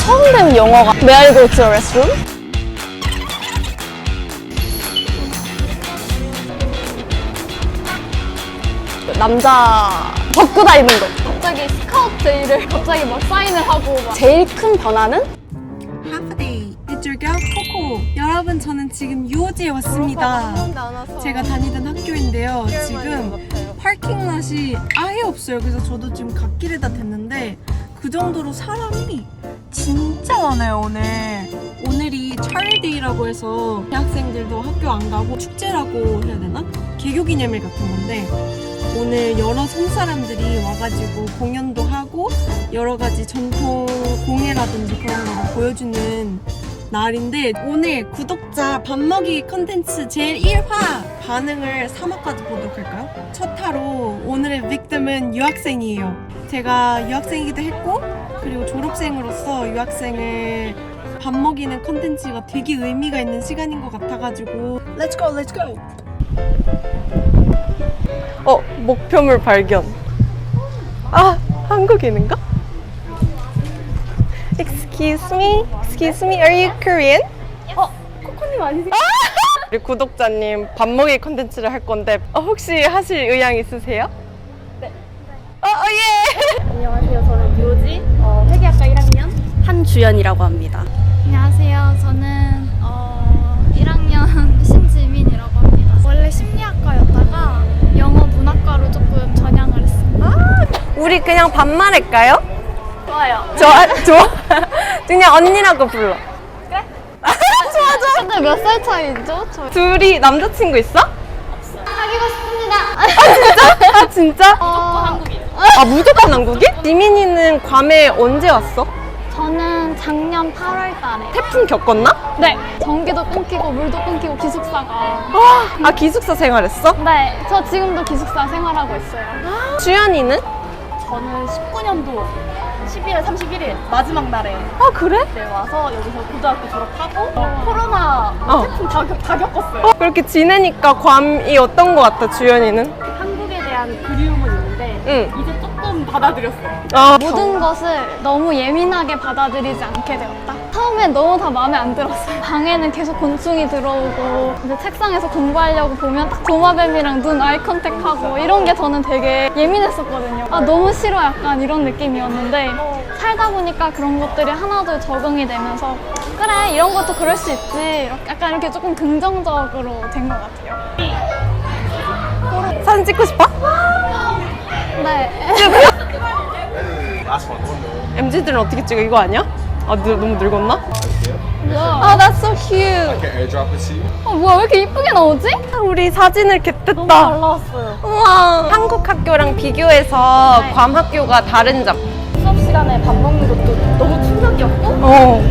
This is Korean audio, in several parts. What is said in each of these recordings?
처음 배운 영어가 May I go to the restroom? 남자 벗고 다니는 거. 갑자기 스카우트 데이를 갑자기 막 사인을 하고 막. 제일 큰 변화는? Half a day. It's your girl Coco. 여러분 저는 지금 유오지에 왔습니다. 제가 다니던 학교인데요. 지금 파킹럿이 아예 없어요. 그래서 저도 지금 갓길에다 댔는데 그 정도로 사람이 진짜 많아요 오늘. 오늘이 차일데이라고 해서 대학생들도 학교 안 가고 축제라고 해야 되나? 개교기념일 같은 건데 오늘 여러 섬사람들이 와가지고 공연도 하고 여러 가지 전통 공예라든지 그런 걸 보여주는 날인데 오늘 구독자 밥 먹이 컨텐츠 제1화 반응을 3화까지 보도록 할까요? 첫 화로 오늘의 빅tim은 유학생이에요. 제가 유학생이기도 했고 그리고 졸업생으로서 유학생을 밥 먹이는 컨텐츠가 되게 의미가 있는 시간인 것 같아가지고 Let's go, let's go! 목표물 발견. 아, 한국인인가? Excuse me? Excuse me? Are you Korean? 코코님 아니세요? 우리 구독자님 밥 먹이 컨텐츠를 할 건데 혹시 하실 의향 있으세요? 네. 예! 안녕하세요. 저는 유오지 회계학과 1학년 한주연이라고 합니다. 안녕하세요. 저는 1학년 신지민이라고 합니다. 원래 심리학과였다가 영어 문학과로 조금 전향을 했습니다. 우리 그냥 반말할까요? 좋아요. 좋아? 그냥 언니라고 불러. 그래? 좋아. 근데 몇 살 차이죠? 저 둘이 남자친구 있어? 사귀고 싶습니다. 아, 진짜? 무조건 한국인. 무조건 한국인? 지민이는 괌에 언제 왔어? 저는 작년 8월 달에 태풍 겪었나? 네. 전기도 끊기고 물도 끊기고 기숙사가 기숙사 생활했어? 네. 저 지금도 기숙사 생활하고 있어요. 주연이는? 저는 19년도 11월 31일 마지막 날에 그래? 네, 와서 여기서 고등학교 졸업하고 코로나 태풍 다 겪었어요. 그렇게 지내니까 괌이 어떤 거 같아, 주연이는? 한국에 대한 그리움은 있는데 응. 이제 조금 받아들였어요. 모든 것을 너무 예민하게 받아들이지 않게 되었다. 처음엔 너무 다 마음에 안 들었어요. 방에는 계속 곤충이 들어오고 이제 책상에서 공부하려고 보면 딱 도마뱀이랑 눈 아이 컨택하고 이런 게 저는 되게 예민했었거든요. 너무 싫어 약간 이런 느낌이었는데 살다 보니까 그런 것들이 하나둘 적응이 되면서 그래 이런 것도 그럴 수 있지 약간 이렇게 조금 긍정적으로 된 것 같아요. 사진 찍고 싶어? 네. MZ들은 어떻게 찍어? 이거 아니야? 너무 늙었나? 뭐야? That's so cute. can airdrop it to you. 뭐야 왜 이렇게 이쁘게 나오지? 우리 사진을 잘 겟했다. 나왔어요. 우와. 한국 학교랑 비교해서 괌 학교가 다른 점. 수업 시간에 밥 먹는 것도 너무 충격이었고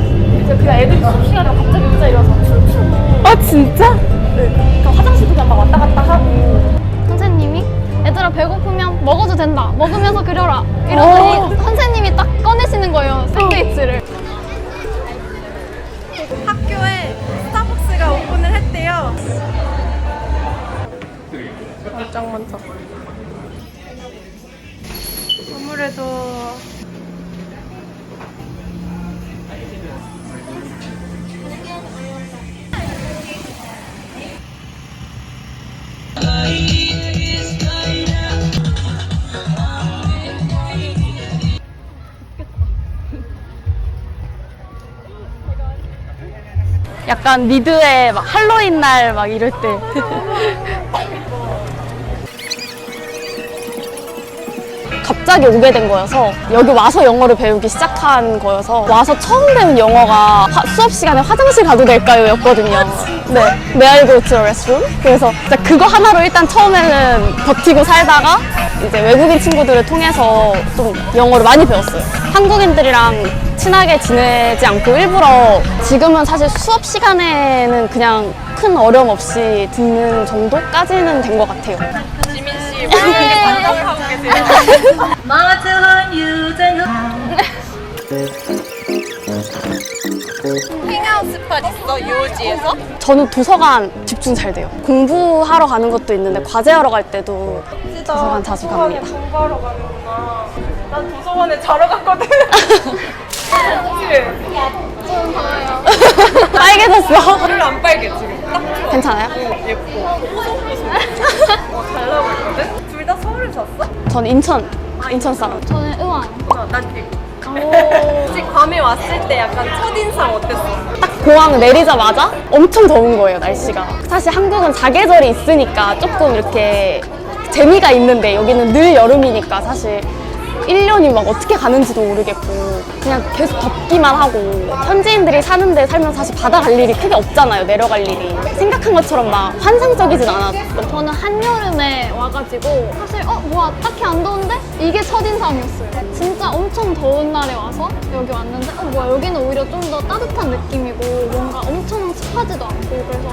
이제 그냥 애들이 수업 시간에 갑자기 의자에 일어나서 춤추고 진짜? 그러니까 화장실도 그냥 막 왔다 갔다 하고 선생님이 얘들아 배고프면 먹어도 된다 먹으면서 그려라 이러더니 선생님이 딱 꺼내시는 거예요 샌드위치를. 학교에 스타벅스가 오픈을 했대요. 짱 많다. 아무래도 약간 미드에 막 할로윈 날 막 이럴 때 갑자기 오게 된 거여서 여기 와서 영어를 배우기 시작한 거여서 와서 처음 배운 영어가 수업 시간에 화장실 가도 될까요? 였거든요. 네, May I go to the restroom? 그래서 진짜 그거 하나로 일단 처음에는 버티고 살다가 이제 외국인 친구들을 통해서 좀 영어를 많이 배웠어요. 한국인들이랑 친하게 지내지 않고 일부러 지금은 사실 수업 시간에는 그냥 큰 어려움 없이 듣는 정도까지는 된 것 같아요. 행아웃 스팟 있어 유오지에서? 저는 도서관 집중 잘 돼요. 공부하러 가는 것도 있는데 과제하러 갈 때도 도서관 자주 갑니다. 공부하러 가는구나. 난 도서관에 자러 갔거든. 좀 봐요. 빨개졌어. 별로 안 빨개 지금. 딱 괜찮아요? 예뻐. 잘 나오고 있거든? 둘 다 서울에 샀어? 전 인천 사람. 저는 의왕. 난 대구. 혹시 괌에 왔을 때 약간 첫인상 어땠어? 딱 공항 내리자마자 엄청 더운 거예요, 날씨가. 사실 한국은 사계절이 있으니까 조금 이렇게 재미가 있는데 여기는 늘 여름이니까 사실 1년이 막 어떻게 가는지도 모르겠고 그냥 계속 덥기만 하고 현지인들이 사는데 살면 사실 바다 갈 일이 크게 없잖아요, 내려갈 일이. 생각한 것처럼 막 환상적이진 않았어. 저는 한여름에 와가지고 사실 뭐야 딱히 안 더운데? 이게 첫인상이었어요. 진짜 엄청 더운 날에 와서 여기 왔는데 뭐야 여기는 오히려 좀 더 따뜻한 느낌이고 뭔가 엄청 습하지도 않고 그래서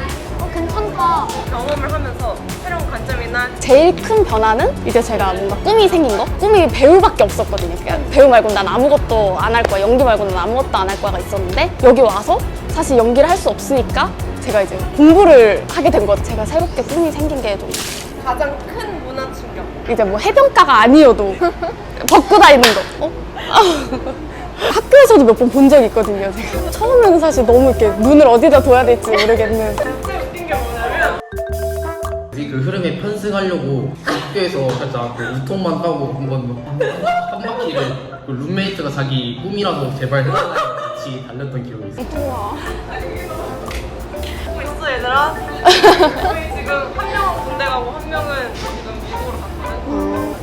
괜찮다. 경험을 하면서 새로운 관점이나 제일 큰 변화는 이제 제가 뭔가 꿈이 생긴 거? 꿈이 배우밖에 없었거든요. 그러니까 배우 말고는 난 아무것도 안 할 거야. 연기 말고는 난 아무것도 안 할 거야가 있었는데 여기 와서 사실 연기를 할 수 없으니까 제가 이제 공부를 하게 된 거죠. 제가 새롭게 꿈이 생긴 게 좀 가장 큰 문화 충격. 이제 뭐 해변가가 아니어도 벗고 다니는 거. 학교에서도 몇 번 본 적이 있거든요. 제가 처음에는 사실 너무 이렇게 눈을 어디다 둬야 될지 모르겠는. 진짜 웃긴 게 뭐냐면 우리 그 흐름에 편승하려고 학교에서 살짝 그 우통만 따고 한번 한 바퀴를 그 룸메이트가 자기 꿈이라고 제발해달라고 같이 달렸던 기억이 있어요. 있어 얘들아? 우리 지금 한 명은 군대 가고 한 명은 지금 미국으로 갔거든.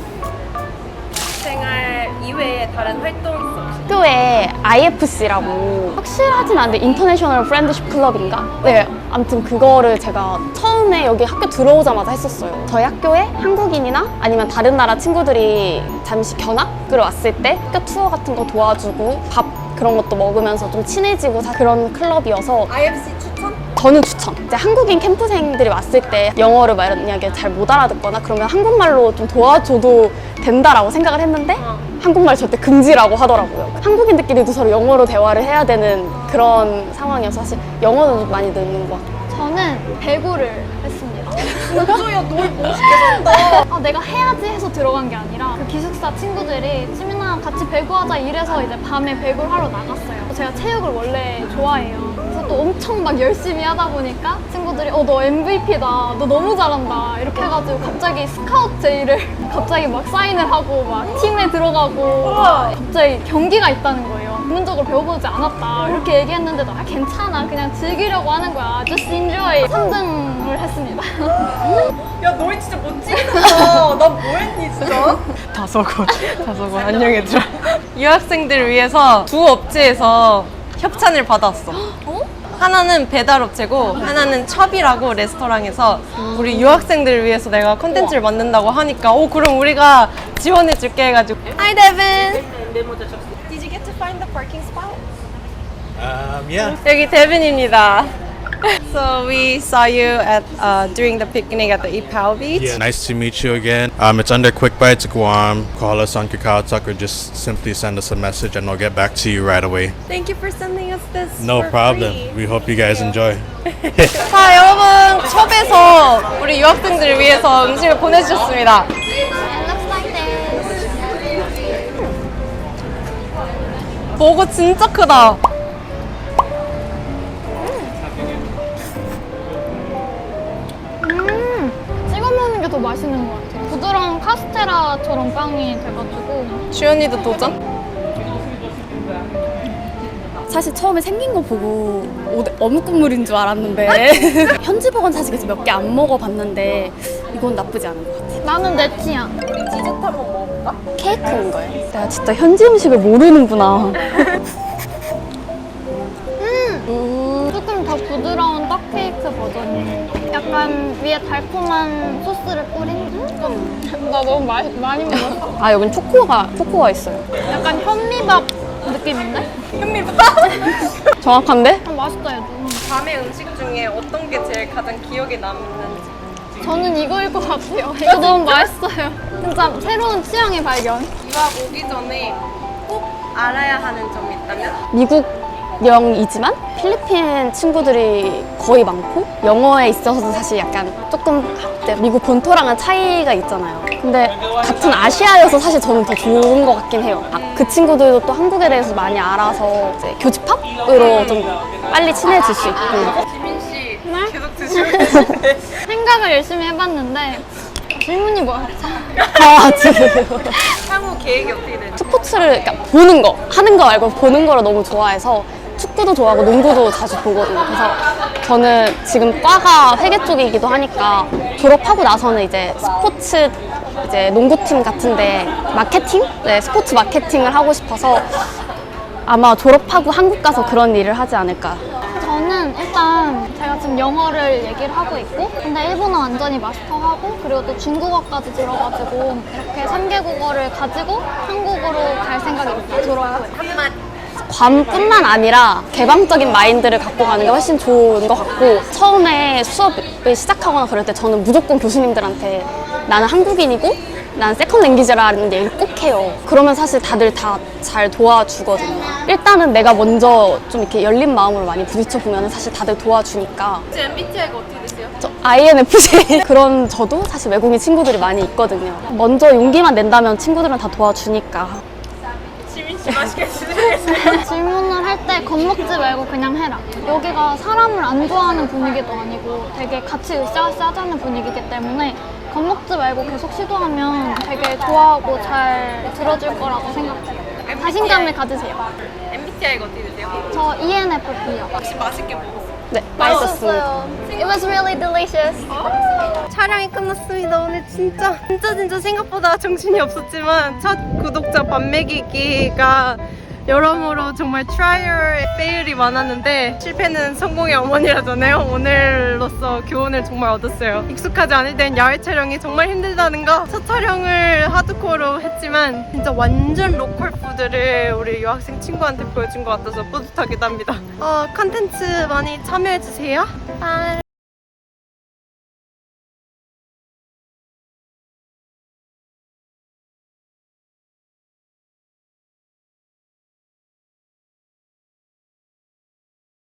생활 이외에 다른 활동 있어 혹시? 학교에 IFC라고 확실하진 않은데 인터내셔널 프렌드십 클럽인가? 네, 아무튼 그거를 제가 처음에 여기 학교 들어오자마자 했었어요. 저희 학교에 한국인이나 아니면 다른 나라 친구들이 잠시 견학을 왔을 때 학교 투어 같은 거 도와주고 밥 그런 것도 먹으면서 좀 친해지고 그런 클럽이어서 IFC 추천? 저는 추천. 이제 한국인 캠프생들이 왔을 때 영어를 만약에 잘 못 알아듣거나 그러면 한국말로 좀 도와줘도 된다라고 생각을 했는데 한국말 절대 금지라고 하더라고요. 한국인들끼리도 서로 영어로 대화를 해야 되는 그런 상황이어서 사실 영어는 좀 많이 느는 것 같아요. 저는 배구를 했습니다. 야, 너 멋있게 산다. 내가 해야지 해서 들어간 게 아니라 그 기숙사 친구들이 지민아 같이 배구하자 이래서 이제 밤에 배구를 하러 나갔어요. 제가 체육을 원래 좋아해요. 그래서 또 엄청 막 열심히 하다 보니까 친구들이 너 MVP다. 너 너무 잘한다. 이렇게 해가지고 갑자기 스카우트 제의를 갑자기 막 사인을 하고 막 팀에 들어가고 갑자기 경기가 있다는 거예요. 전문적으로 배워보지 않았다. 이렇게 얘기했는데도 괜찮아. 그냥 즐기려고 하는 거야. Just enjoy. 3등을 했습니다. 야, 너희 진짜 멋지다. 나 뭐했니 진짜? 다소곳 안녕 얘들아. 유학생들을 위해서 두 업체에서 협찬을 받았어. 하나는 배달업체고 하나는 첩이라고 레스토랑에서 우리 유학생들을 위해서 내가 콘텐츠를 만든다고 하니까 그럼 우리가 지원해줄게 해가지고 Hi Devin! Did you get to find the parking spot? Yeah. 여기 데빈입니다. So we saw you at during the picnic at the Ipao Beach. Yeah. Nice to meet you again. It's under Quick Bites Guam. Call us on Kakao Talk or just simply send us a message and we'll get back to you right away. Thank you for sending us this. No for problem. free. We hope you guys enjoy. 자 여러분 첩에서 우리 유학생들을 위해서 음식을 보내주셨습니다. It looks like this. 버거 진짜 크다. 찍어 먹는 게 더 맛있는 것 같아요. 부드러운 카스테라처럼 빵이 돼가지고. 주연이도 도전? 사실 처음에 생긴 거 보고 어묵 국물인 줄 알았는데 현지 버거는 사실 그래서 몇 개 안 먹어봤는데 이건 나쁘지 않은 것 같아요. 나는 내 취향. 우리 디저트 한번 먹어볼까? 케이크인 거예요. 내가 진짜 현지 음식을 모르는구나. 조금 더 부드러운 떡 케이크 버전이에요. 약간 위에 달콤한 소스를 뿌린? 나 너무 많이 먹었어. 아, 여긴 초코가 있어요. 약간 현미밥 느낌인데? 정확한데? 맛있다 얘도. 밤의 음식 중에 어떤 게 제일 가장 기억에 남는지. 저는 이거일 것 같아요. 이거 너무 맛있어요. 진짜 새로운 취향의 발견. 유학 오기 전에 꼭 알아야 하는 점이 있다면? 미국령이지만 필리핀 친구들이 거의 많고 영어에 있어서도 사실 약간 조금 이제 미국 본토랑은 차이가 있잖아요. 근데 같은 아시아여서 사실 저는 더 좋은 것 같긴 해요. 그 친구들도 또 한국에 대해서 많이 알아서 이제 교집합으로 좀 빨리 친해질 수 있고. 계속 드시면 되는데. 생각을 열심히 해봤는데 질문이 뭐였죠? 향후 계획이 어떻게 되나요? 스포츠를 그러니까 보는 거, 하는 거 말고 보는 거를 너무 좋아해서 축구도 좋아하고 농구도 자주 보거든요. 그래서 저는 지금 과가 회계 쪽이기도 하니까 졸업하고 나서는 이제 스포츠 이제 농구팀 같은데 마케팅? 네, 스포츠 마케팅을 하고 싶어서 아마 졸업하고 한국 가서 그런 일을 하지 않을까. 저는 일단 제가 지금 영어를 얘기를 하고 있고 근데 일본어 완전히 마스터하고 그리고 또 중국어까지 들어가지고 이렇게 3개 국어를 가지고 한국으로 갈 생각입니다. 졸업 후에. 괌뿐만 아니라 개방적인 마인드를 갖고 가는 게 훨씬 좋은 것 같고 처음에 수업을 시작하거나 그럴 때 저는 무조건 교수님들한테 나는 한국인이고 난 세컨 랭귀지라는 얘기를 꼭 해요. 그러면 사실 다들 다 잘 도와주거든요. 일단은 내가 먼저 좀 이렇게 열린 마음으로 많이 부딪혀보면 사실 다들 도와주니까. 혹시 MBTI가 어떻게 되세요? 저 INFJ 그런 저도 사실 외국인 친구들이 많이 있거든요. 먼저 용기만 낸다면 친구들은 다 도와주니까. 지민씨 맛있게 드시겠어요? 질문을 할 때 겁먹지 말고 그냥 해라. 여기가 사람을 안 좋아하는 분위기도 아니고 되게 같이 으쌰으쌰 하자는 분위기이기 때문에 겁먹지 말고 계속 시도하면 되게 좋아하고 잘 들어줄 거라고 생각해요. 자신감을 가지세요. MBTI가 어떻게 되세요? 저 ENFP요. 혹시 맛있게 먹었어요? 네, 맛있었습니다. It was really delicious. 촬영이 끝났습니다. 오늘 진짜 생각보다 정신이 없었지만 첫 구독자 밥 먹이기가 여러모로 정말 트라이얼 페일이 많았는데 실패는 성공의 어머니라잖아요. 오늘로써 교훈을 정말 얻었어요. 익숙하지 않을 땐 야외 촬영이 정말 힘들다는 거. 첫 촬영을 하드코어로 했지만 진짜 완전 로컬 푸드를 우리 유학생 친구한테 보여준 것 같아서 뿌듯하기도 합니다. 컨텐츠 많이 참여해주세요. 바이.